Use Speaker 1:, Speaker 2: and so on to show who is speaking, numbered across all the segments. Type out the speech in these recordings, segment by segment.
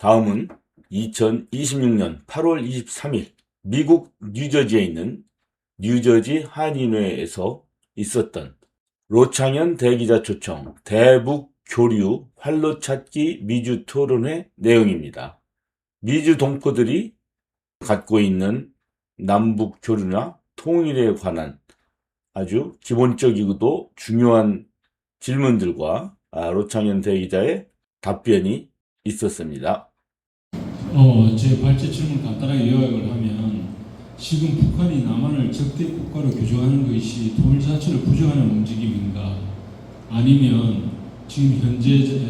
Speaker 1: 다음은 2026년 8월 23일 미국 뉴저지에 있는 뉴저지 한인회에서 있었던 로창현 대기자 초청 대북 교류 활로 찾기 미주 토론회 내용입니다. 미주 동포들이 갖고 있는 남북 교류나 통일에 관한 아주 기본적이고도 중요한 질문들과 로창현 대기자의 답변이 있었습니다.
Speaker 2: 제 발제 질문 간단하게 요약을 하면 지금 북한이 남한을 적대 국가로 규정하는 것이 통일 자체를 부정하는 움직임인가, 아니면 지금 현재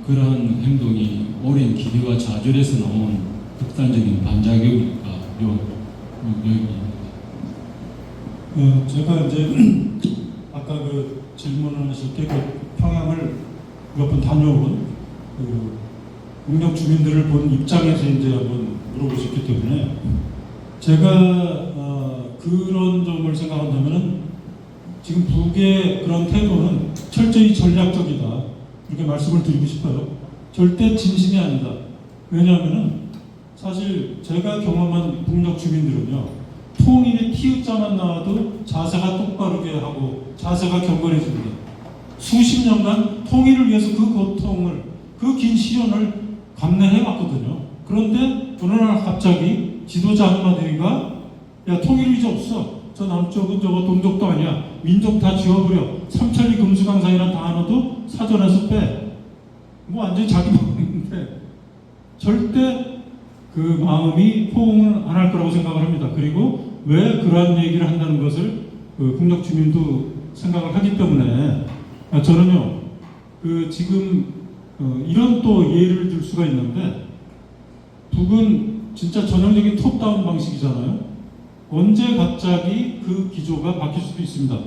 Speaker 2: 그러한 행동이 오랜 기대와 좌절에서 나온 극단적인 반작용일까?
Speaker 3: 제가 이제 아까 그 질문을 하실 때 평양을 몇 번 다녀온 북녘 주민들을 본 입장에서 이제 한번 물어보셨기 때문에 제가 그런 점을 생각한다면은 지금 북의 그런 태도는 철저히 전략적이다, 이렇게 말씀을 드리고 싶어요. 절대 진심이 아니다. 왜냐하면은 사실 제가 경험한 북녘 주민들은요, 통일의 티읕자만 나와도 자세가 똑바르게 하고 자세가 경건해집니다. 수십 년간 통일을 위해서 그 고통을, 그 긴 시련을 감내해왔거든요. 그런데 어느 날 갑자기 지도자 한마디가 야, 통일 이제 없어. 저 남쪽은 저거 동족도 아니야. 민족 다 지워버려. 삼천리 금수강산이라는 단어도 사전에서 빼. 뭐 완전히 자기 마음인데 절대 그 마음이 호응을 안 할 거라고 생각을 합니다. 그리고 왜 그러한 얘기를 한다는 것을 북녘 주민도 생각을 하기 때문에 저는요, 지금 이런 또 예를 들 수가 있는데, 북은 진짜 전형적인 톱다운 방식이잖아요. 언제 갑자기 그 기조가 바뀔 수도 있습니다.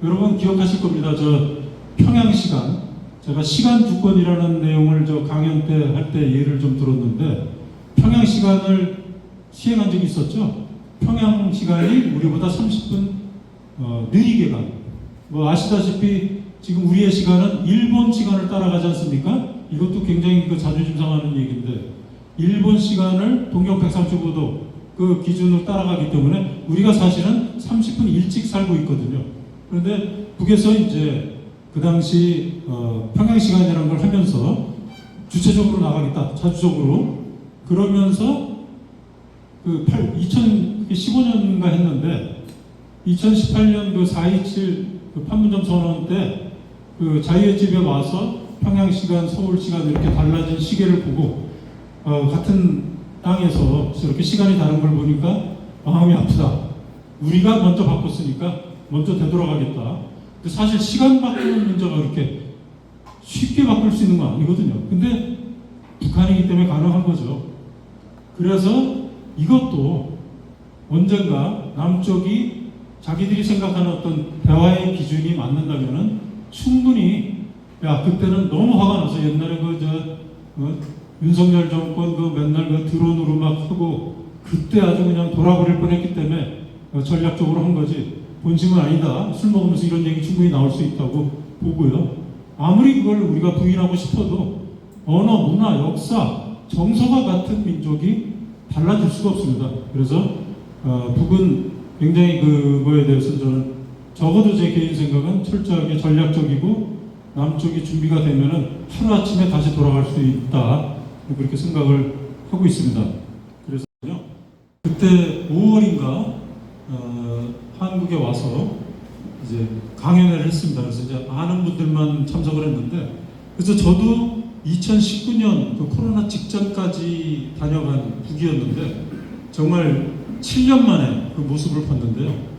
Speaker 3: 여러분 기억하실 겁니다. 저 평양 시간, 제가 시간 주권이라는 내용을 저 강연 때 할 때 예를 좀 들었는데, 평양 시간을 시행한 적이 있었죠. 평양 시간이 우리보다 30분 느리게 가요. 뭐 아시다시피 지금 우리의 시간은 일본 시간을 따라가지 않습니까? 이것도 굉장히 자존심 상하는 얘기인데, 일본 시간을 동경 135도 그 기준으로 따라가기 때문에 우리가 사실은 30분 일찍 살고 있거든요. 그런데 북에서 이제 그 당시 평양 시간이라는 걸 하면서 주체적으로 나가겠다, 자주적으로. 그러면서 2015년인가 했는데 2018년 4.27 판문점 선언 때 자유의 집에 와서 평양 시간, 서울 시간 이렇게 달라진 시계를 보고 같은 땅에서 이렇게 시간이 다른 걸 보니까 마음이 아프다. 우리가 먼저 바꿨으니까 먼저 되돌아가겠다. 근데 사실 시간 바꾸는 문제가 그렇게 쉽게 바꿀 수 있는 거 아니거든요. 근데 북한이기 때문에 가능한 거죠. 그래서 이것도 언젠가 남쪽이 자기들이 생각하는 어떤 대화의 기준이 맞는다면은 충분히, 야, 그때는 너무 화가 나서 옛날에 윤석열 정권 맨날 드론으로 막 하고 그때 아주 그냥 돌아버릴 뻔했기 때문에 전략적으로 한 거지, 본심은 아니다. 술 먹으면서 이런 얘기 충분히 나올 수 있다고 보고요. 아무리 그걸 우리가 부인하고 싶어도 언어, 문화, 역사, 정서가 같은 민족이 달라질 수가 없습니다. 그래서 북은 굉장히 그거에 대해서 저는 적어도 제 개인 생각은 철저하게 전략적이고, 남쪽이 준비가 되면은 하루아침에 다시 돌아갈 수 있다, 그렇게 생각을 하고 있습니다. 그래서요, 그때 5월인가 한국에 와서 이제 강연회를 했습니다. 그래서 이제 아는 분들만 참석을 했는데, 그래서 저도 2019년 코로나 직전까지 다녀간 북이었는데 정말 7년 만에 그 모습을 봤는데요.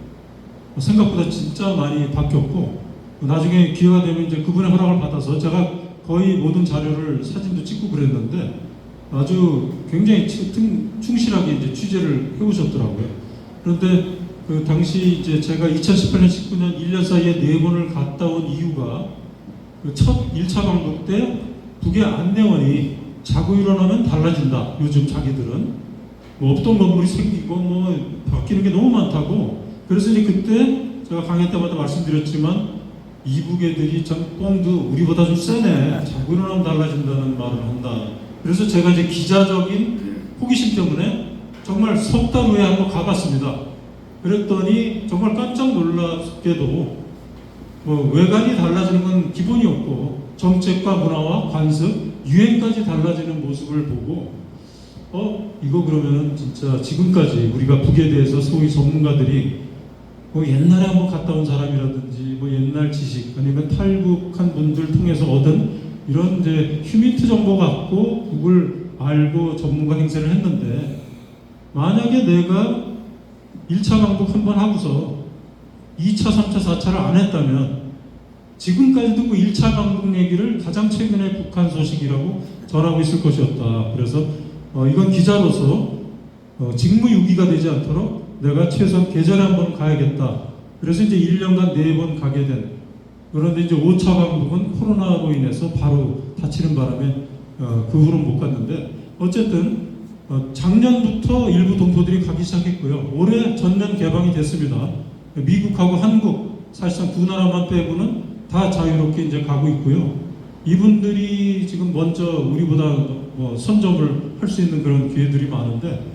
Speaker 3: 생각보다 진짜 많이 바뀌었고, 나중에 기회가 되면 이제 그분의 허락을 받아서 제가 거의 모든 자료를 사진도 찍고 그랬는데 아주 굉장히 충실하게 이제 취재를 해오셨더라고요. 그런데 그 당시 이제 제가 2018년, 19년 1년 사이에 4번을 갔다 온 이유가 첫 1차 방북 때 북의 안내원이 자고 일어나면 달라진다. 요즘 자기들은 뭐 없던 건물이 생기고 뭐 바뀌는 게 너무 많다고. 그래서 이제 그때 제가 강연 때마다 말씀드렸지만 이북 애들이 좀 뽕도 우리보다 좀 세네. 자고 일어나면 달라진다는 말을 한다. 그래서 제가 이제 기자적인 호기심 때문에 정말 석 달 후에 한번 가봤습니다. 그랬더니 정말 깜짝 놀랍게도 뭐 외관이 달라지는 건 기본이었고 정책과 문화와 관습, 유행까지 달라지는 모습을 보고 이거 그러면은 진짜 지금까지 우리가 북에 대해서 소위 전문가들이 뭐 옛날에 한번 갔다 온 사람이라든지 뭐 옛날 지식 아니면 탈북한 분들 통해서 얻은 이런 이제 휴미트 정보 갖고 북을 알고 전문가 행세를 했는데 만약에 내가 1차 강북 한번 하고서 2차, 3차, 4차를 안 했다면 지금까지도 그 1차 강북 얘기를 가장 최근에 북한 소식이라고 전하고 있을 것이었다. 그래서 이건 기자로서 직무유기가 되지 않도록 내가 최소한 계절에 한번 가야겠다. 그래서 이제 1년간 4번 가게 된. 그런데 이제 5차 강북은 코로나로 인해서 바로 닫히는 바람에 그 후로는 못 갔는데 어쨌든 작년부터 일부 동포들이 가기 시작했고요. 올해 전면 개방이 됐습니다. 미국하고 한국 사실상 두 나라만 빼고는 다 자유롭게 이제 가고 있고요. 이분들이 지금 먼저 우리보다 선점을 할 수 있는 그런 기회들이 많은데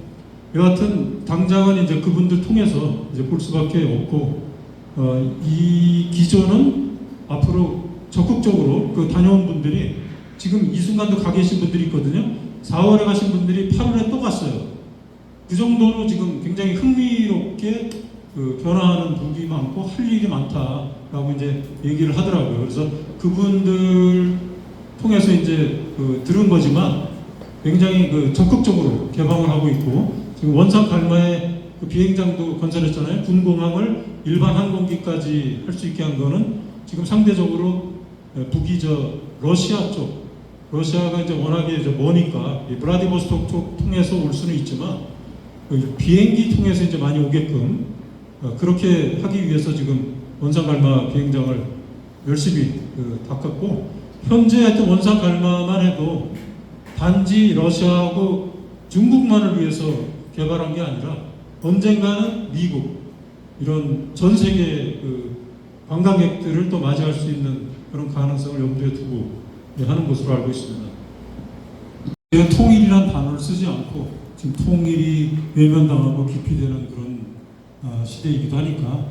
Speaker 3: 여하튼 당장은 이제 그분들 통해서 이제 볼 수밖에 없고 이 기조는 앞으로 적극적으로 그 다녀온 분들이 지금 이 순간도 가 계신 분들이 있거든요. 4월에 가신 분들이 8월에 또 갔어요. 그 정도로 지금 굉장히 흥미롭게 변화하는 부분이 많고 할 일이 많다라고 이제 얘기를 하더라고요. 그래서 그분들 통해서 이제 들은 거지만 굉장히 적극적으로 개방을 하고 있고 지금 원산 갈마에 그 비행장도 건설했잖아요. 군공항을 일반 항공기까지 할 수 있게 한 거는 지금 상대적으로 북이 러시아 쪽, 러시아가 이제 워낙에 머니까 브라디보스톡 쪽 통해서 올 수는 있지만 비행기 통해서 이제 많이 오게끔 그렇게 하기 위해서 지금 원산 갈마 비행장을 열심히 닦았고 현재 하여튼 원산 갈마만 해도 단지 러시아하고 중국만을 위해서 개발한 게 아니라 언젠가는 미국 이런 전 세계 관광객들을 또 맞이할 수 있는 그런 가능성을 염두에 두고 하는 것으로 알고 있습니다. 통일이란 단어를 쓰지 않고 지금 통일이 외면당하고 기피되는 그런 시대이기도 하니까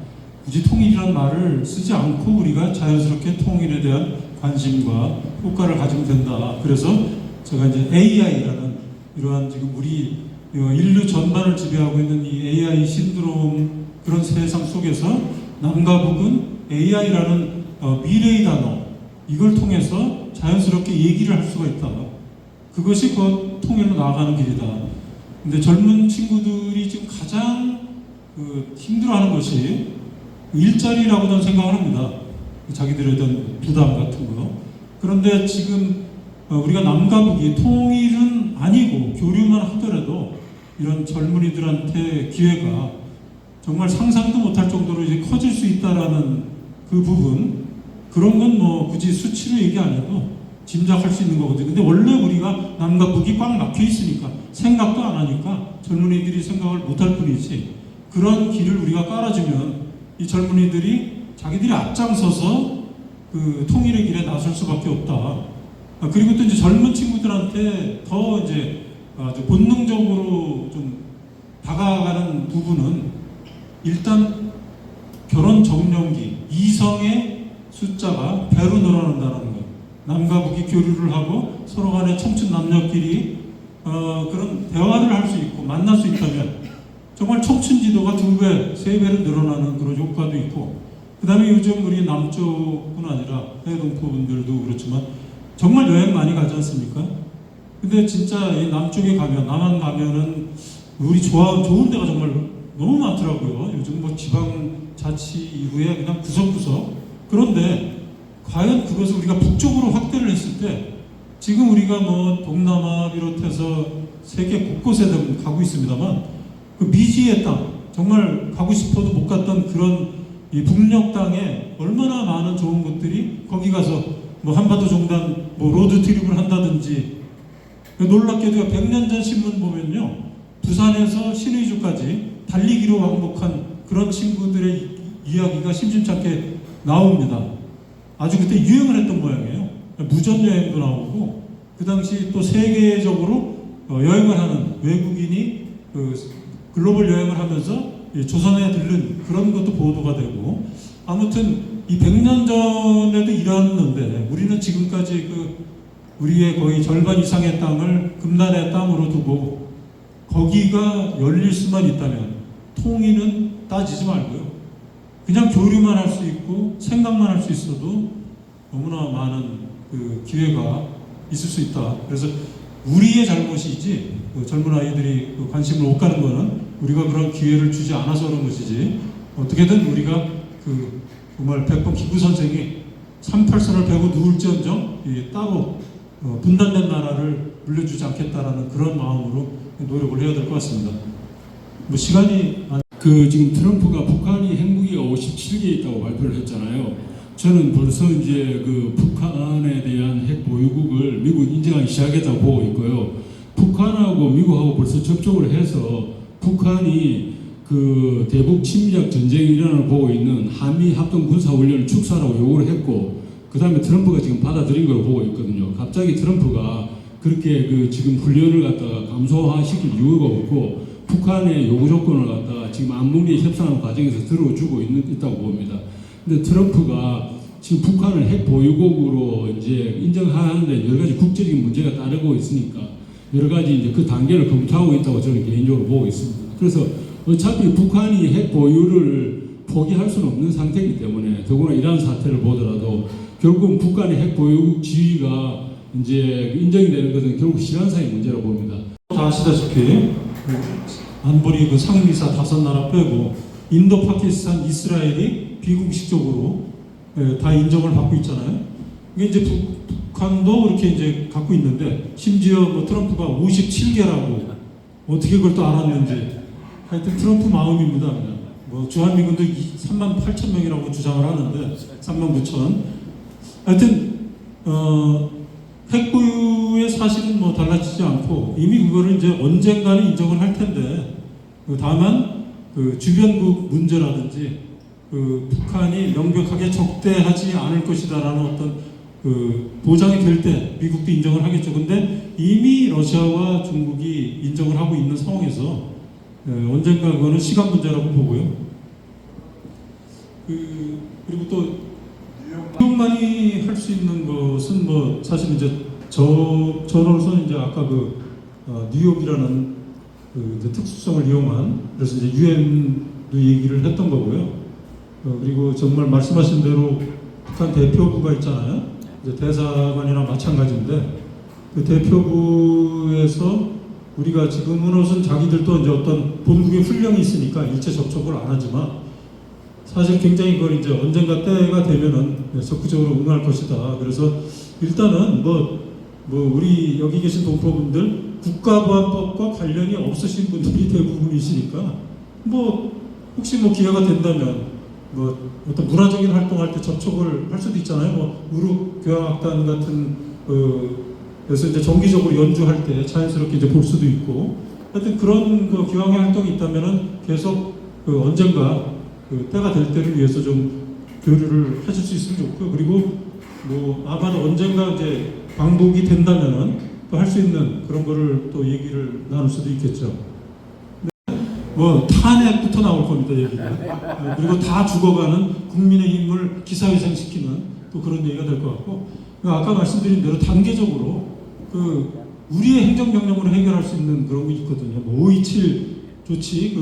Speaker 3: 굳이 통일이란 말을 쓰지 않고 우리가 자연스럽게 통일에 대한 관심과 효과를 가지면 된다. 그래서 제가 이제 AI라는 이러한 지금 우리 인류 전반을 지배하고 있는 이 AI 신드롬 그런 세상 속에서 남과 북은 AI라는 미래의 단어 이걸 통해서 자연스럽게 얘기를 할 수가 있다. 그것이 곧 통일로 나아가는 길이다. 근데 젊은 친구들이 지금 가장 힘들어하는 것이 일자리라고 저는 생각을 합니다. 자기들에 대한 부담 같은 거. 그런데 지금 우리가 남과 북이 통일은 아니고 교류만 하더라도 이런 젊은이들한테 기회가 정말 상상도 못할 정도로 이제 커질 수 있다라는 그 부분, 그런 건 굳이 수치로 얘기 안 해도 짐작할 수 있는 거거든요. 근데 원래 우리가 남과 북이 꽉 막혀 있으니까 생각도 안 하니까 젊은이들이 생각을 못할 뿐이지 그런 길을 우리가 깔아주면 이 젊은이들이 자기들이 앞장서서 그 통일의 길에 나설 수밖에 없다. 그리고 또 이제 젊은 친구들한테 더 이제 아주 본능적으로 좀 다가가는 부분은 일단 결혼 적령기 이성의 숫자가 배로 늘어난다는 것. 남과 북이 교류를 하고 서로 간에 청춘 남녀끼리 그런 대화를 할 수 있고 만날 수 있다면 정말 청춘 지도가 2배, 3배로 늘어나는 그런 효과도 있고 그 다음에 요즘 우리 남쪽뿐 아니라 해외동포분들도 그렇지만 정말 여행 많이 가지 않습니까? 근데 진짜 이 남쪽에 가면 남한 가면은 우리 좋은 데가 정말 너무 많더라고요. 요즘 지방자치 이후에 그냥 구석구석. 그런데 과연 그것을 우리가 북쪽으로 확대를 했을 때 지금 우리가 동남아 비롯해서 세계 곳곳에 가고 있습니다만 그 미지의 땅 정말 가고 싶어도 못 갔던 그런 이 북녘 땅에 얼마나 많은 좋은 곳들이 거기 가서 한반도 종단 로드 트립을 한다든지 놀랍게도 100년 전 신문 보면요 부산에서 신의주까지 달리기로 왕복한 그런 친구들의 이야기가 심심찮게 나옵니다. 아주 그때 유행을 했던 모양이에요. 무전여행도 나오고 그 당시 또 세계적으로 여행을 하는 외국인이 글로벌 여행을 하면서 조선에 들른 그런 것도 보도가 되고, 아무튼 이 100년 전에도 일어났는데 우리는 지금까지 우리의 거의 절반 이상의 땅을 금난의 땅으로 두고 거기가 열릴 수만 있다면 통일은 따지지 말고요, 그냥 교류만 할 수 있고 생각만 할 수 있어도 너무나 많은 기회가 있을 수 있다. 그래서 우리의 잘못이지 젊은 아이들이 관심을 못 가는 거는 우리가 그런 기회를 주지 않아서 그런 것이지, 어떻게든 우리가 정말 백범 기구 선생이 38선을 베고 누울지언정 따로 분단된 나라를 물려주지 않겠다라는 그런 마음으로 노력을 해야 될 것 같습니다. 뭐 시간이
Speaker 2: 지금 트럼프가 북한이 핵무기가 57개 있다고 발표를 했잖아요. 저는 벌써 이제 북한에 대한 핵 보유국을 미국 인정하기 시작했다고 보고 있고요. 북한하고 미국하고 벌써 접촉을 해서 북한이 대북 침략 전쟁이 일어나는 보고 있는 한미 합동 군사 훈련을 축소하라고 요구를 했고, 그 다음에 트럼프가 지금 받아들인 걸 보고 있거든요. 갑자기 트럼프가 그렇게 지금 훈련을 갖다가 감소화시킬 이유가 없고, 북한의 요구 조건을 갖다가 지금 안목리 협상 과정에서 들어주고 있다고 봅니다. 근데 트럼프가 지금 북한을 핵 보유국으로 이제 인정하는데 여러 가지 국제적인 문제가 따르고 있으니까 여러 가지 이제 그 단계를 검토하고 있다고 저는 개인적으로 보고 있습니다. 그래서 어차피 북한이 핵 보유를 포기할 수는 없는 상태이기 때문에, 더구나 이러한 사태를 보더라도 결국 북한의 핵 보유국 지위가 이제 인정이 되는 것은 결국 시간상의 문제라고 봅니다.
Speaker 3: 다 아시다시피 안보리 상임이사 5나라 빼고 인도, 파키스탄, 이스라엘이 비공식적으로 다 인정을 받고 있잖아요. 이게 이제 북한도 그렇게 이제 갖고 있는데, 심지어 트럼프가 57개라고 어떻게 그걸 또 알았는지, 하여튼 트럼프 마음입니다. 그냥 주한미군도 38,000명이라고 주장을 하는데 39,000. 하여튼 핵 보유의 사실은 달라지지 않고 이미 그거를 이제 언젠가는 인정을 할 텐데, 다만 주변국 문제라든지 북한이 명백하게 적대하지 않을 것이다라는 어떤 보장이 될 때 미국도 인정을 하겠죠. 근데 이미 러시아와 중국이 인정을 하고 있는 상황에서 언젠가 그거는 시간 문제라고 보고요. 그리고 또 뉴욕만이 할 수 있는 것은 사실 이제 저로서는 이제 아까 뉴욕이라는 이제 특수성을 이용한, 그래서 이제 유엔도 얘기를 했던 거고요. 그리고 정말 말씀하신 대로 북한 대표부가 있잖아요. 이제 대사관이랑 마찬가지인데, 그 대표부에서 우리가 지금은 우선 자기들도 이제 어떤 본국의 훈령이 있으니까 일체 접촉을 안 하지만, 사실 굉장히 그걸 이제 언젠가 때가 되면은 적극적으로 응할 것이다. 그래서 일단은 우리 여기 계신 동포분들 국가보안법과 관련이 없으신 분들이 대부분이시니까 혹시 기회가 된다면 어떤 문화적인 활동할 때 접촉을 할 수도 있잖아요. 우르 교향악단 같은 그래서 이제 정기적으로 연주할 때 자연스럽게 이제 볼 수도 있고, 하여튼 그런 교향의 활동이 있다면은 계속 언젠가 때가 될 때를 위해서 좀 교류를 하실 수 있으면 좋고요. 그리고 아마도 언젠가 이제 광복이 된다면은 또 할 수 있는 그런 거를 또 얘기를 나눌 수도 있겠죠. 탄핵부터 나올 겁니다, 얘기가. 그리고 다 죽어가는 국민의힘을 기사회생시키는 또 그런 얘기가 될 것 같고, 아까 말씀드린 대로 단계적으로 우리의 행정명령으로 해결할 수 있는 그런 게 있거든요. 5.27 조치,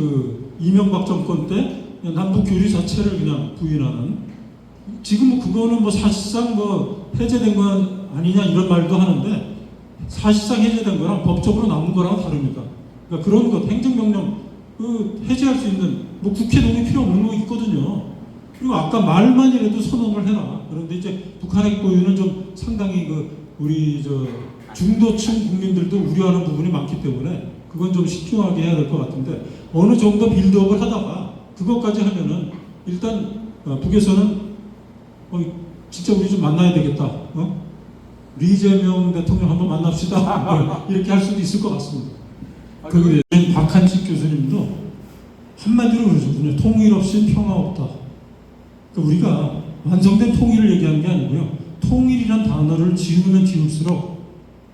Speaker 3: 이명박 정권 때 남북 교류 자체를 그냥 부인하는, 지금 그거는 사실상 해제된 건 아니냐 이런 말도 하는데, 사실상 해제된 거랑 법적으로 나온 거랑 다릅니다. 그러니까 그런 것, 행정명령 해제할 수 있는 국회 동의 필요 없는 거 있거든요. 그리고 아까 말만이라도 선언을 해라. 그런데 이제 북한 핵 보유는 좀 상당히 우리 중도층 국민들도 우려하는 부분이 많기 때문에 그건 좀 신중하게 해야 될 것 같은데, 어느 정도 빌드업을 하다가 그것까지 하면은 일단 북에서는 진짜 우리 좀 만나야 되겠다. 리재명 대통령 한번 만납시다. 이렇게 할 수도 있을 것 같습니다. 박한식 교수님도 한마디로 그러셨거든요. 통일 없이 평화 없다. 우리가 완성된 통일을 얘기하는 게 아니고요. 통일이란 단어를 지우면 지울수록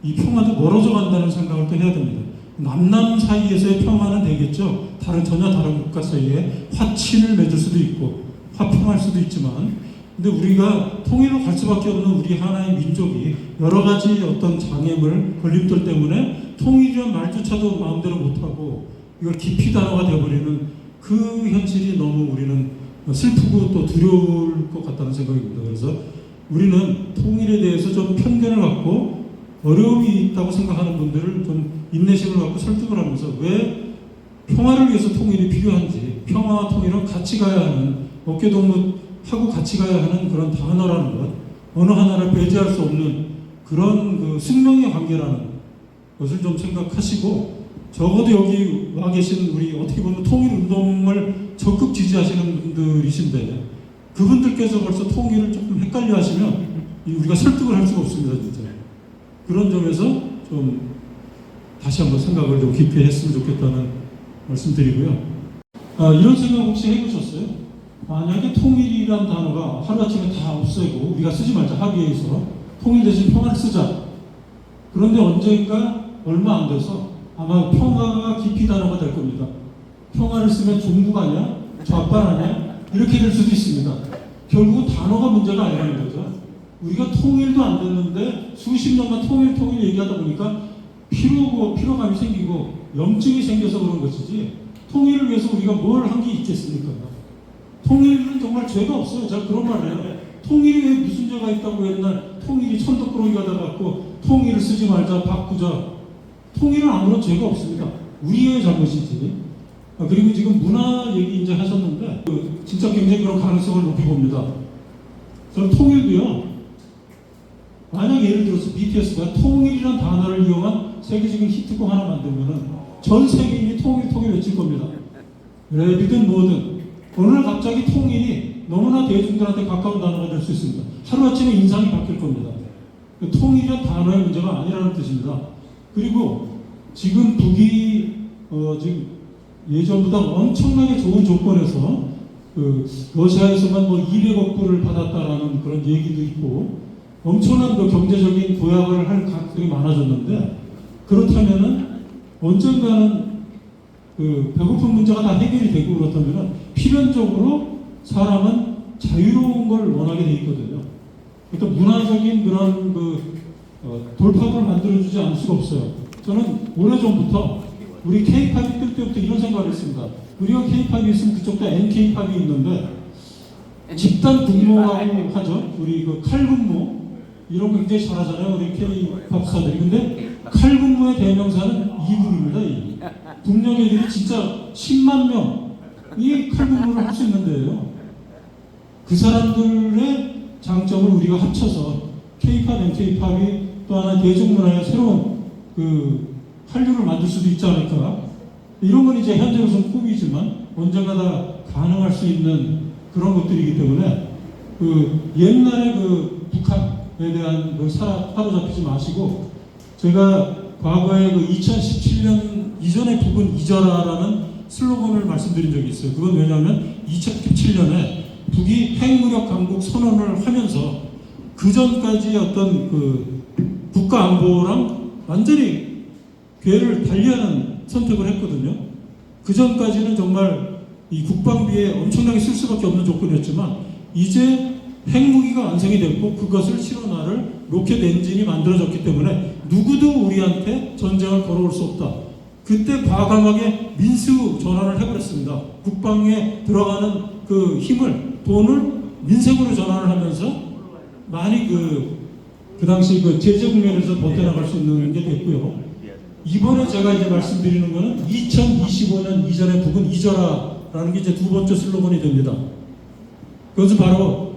Speaker 3: 이 평화도 멀어져 간다는 생각을 또 해야 됩니다. 남남 사이에서의 평화는 되겠죠. 전혀 다른 국가 사이에 화친을 맺을 수도 있고 화평할 수도 있지만, 근데 우리가 통일로 갈 수밖에 없는 우리 하나의 민족이 여러 가지 어떤 장애물, 걸림돌 때문에 통일이란 말조차도 마음대로 못하고 이걸 기피 단어가 되어버리는 그 현실이 너무 우리는 슬프고 또 두려울 것 같다는 생각입니다. 그래서 우리는 통일에 대해서 좀 편견을 갖고 어려움이 있다고 생각하는 분들을 좀 인내심을 갖고 설득을 하면서 왜 평화를 위해서 통일이 필요한지, 평화와 통일은 같이 가야 하는, 어깨동무하고 같이 가야 하는 그런 단어라는 것, 어느 하나를 배제할 수 없는 그런 그 숙명의 관계라는 것을 좀 생각하시고, 적어도 여기 와 계신 우리 어떻게 보면 통일운동을 적극 지지하시는 분들이신데 그분들께서 벌써 통일을 조금 헷갈려 하시면 우리가 설득을 할 수가 없습니다. 진짜. 그런 점에서 좀 다시 한번 생각을 좀 깊이 했으면 좋겠다는 말씀드리고요. 이런 생각 혹시 해보셨어요? 만약에 통일이란 단어가 하루아침에 다 없애고 우리가 쓰지 말자 합의해서 통일 대신 평화를 쓰자. 그런데 언젠가 얼마 안 돼서 아마 평화가 깊이 단어가 될 겁니다. 평화를 쓰면 종북 아니야? 좌빨 아니야? 이렇게 될 수도 있습니다. 결국은 단어가 문제가 아니라는 거죠. 우리가 통일도 안 됐는데 수십 년간 통일 얘기하다 보니까 피로감이 생기고 염증이 생겨서 그런 것이지, 통일을 위해서 우리가 뭘 한 게 있겠습니까? 통일은 정말 죄가 없어요. 제가 그런 말을 해요. 통일이 왜 무슨 죄가 있다고 옛날 통일이 천덕꾸러기가 돼갖고 통일을 쓰지 말자, 바꾸자. 통일은 아무런 죄가 없습니다. 우리의 잘못이지. 그리고 지금 문화 얘기 이제 하셨는데 진짜 굉장히 그런 가능성을 높이 봅니다. 저는 통일도요, 만약 예를 들어서 BTS가 통일이라는 단어를 이용한 세계적인 히트곡 하나 만들면은 전 세계인이 통일 외칠 겁니다. 랩이든 뭐든 어느 날 갑자기 통일이 너무나 대중들한테 가까운 단어가 될 수 있습니다. 하루아침에 인상이 바뀔 겁니다. 통일이란 단어의 문제가 아니라는 뜻입니다. 그리고 지금 북이 지금 예전보다 엄청나게 좋은 조건에서 러시아에서만 뭐 200억 불을 받았다라는 그런 얘기도 있고 엄청난 경제적인 도약을 할 가능성이 많아졌는데, 그렇다면은 언젠가는 배고픈 문제가 다 해결이 되고 그렇다면은 필연적으로 사람은 자유로운 걸 원하게 돼 있거든요. 그러니까 문화적인 그런 돌파구를 만들어주지 않을 수가 없어요. 저는 오래전부터 우리 K-팝이 뜰 때부터 이런 생각을 했습니다. 우리가 K-팝이 있으면 그쪽도 N-K-팝이 있는데 집단 분모라고 하죠. 우리 칼군무 이런 거 굉장히 잘하잖아요. 우리 K-팝 스타들이. 근데 칼군무의 대명사는 이북입니다. 북녘 애들이 진짜 10만 명이 칼군무를 할 수 있는 데예요. 그 사람들의 장점을 우리가 합쳐서 K-팝, N-K-팝이 또 하나 대중문화의 새로운 한류를 만들 수도 있지 않을까. 이런 건 이제 현재로서는 꿈이지만 언젠가 다 가능할 수 있는 그런 것들이기 때문에 옛날에 북한에 대한 사로잡히지 마시고, 제가 과거에 2017년 이전의 북은 잊어라라는 슬로건을 말씀드린 적이 있어요. 그건 왜냐하면 2017년에 북이 핵무력 강국 선언을 하면서 그 전까지 어떤 국가 안보랑 완전히 궤를 달리하는 선택을 했거든요. 그 전까지는 정말 이 국방비에 엄청나게 쓸 수밖에 없는 조건이었지만 이제 핵무기가 완성이 됐고 그것을 실어나를 로켓 엔진이 만들어졌기 때문에 누구도 우리한테 전쟁을 걸어올 수 없다. 그때 과감하게 민수 전환을 해버렸습니다. 국방에 들어가는 힘을, 돈을 민생으로 전환을 하면서 많이 그 당시 제재 국면에서 버텨나갈 수 있는 게 됐고요. 이번에 제가 이제 말씀드리는 거는 2025년 이전에 북은 잊어라라는 게 이제 두 번째 슬로건이 됩니다. 그것은 바로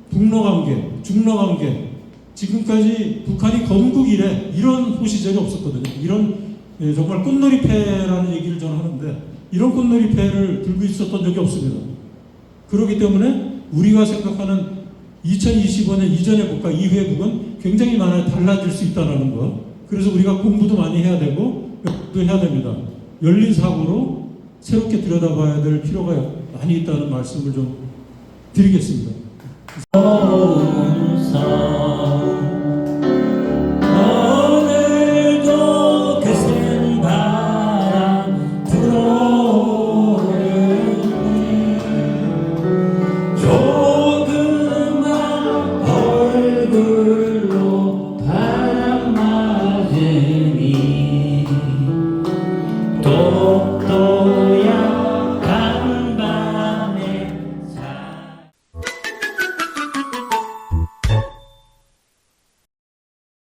Speaker 3: 북러관계, 중러관계. 지금까지 북한이 건국 이래 이런 호시절이 없었거든요. 이런 정말 꽃놀이패라는 얘기를 저는 하는데 이런 꽃놀이패를 들고 있었던 적이 없습니다. 그렇기 때문에 우리가 생각하는 2025년 이전의 국가 이후의 북은 굉장히 많이 달라질 수 있다는 것. 그래서 우리가 공부도 많이 해야 되고 또 해야 됩니다. 열린 사고로 새롭게 들여다봐야 될 필요가 많이 있다는 말씀을 좀 드리겠습니다.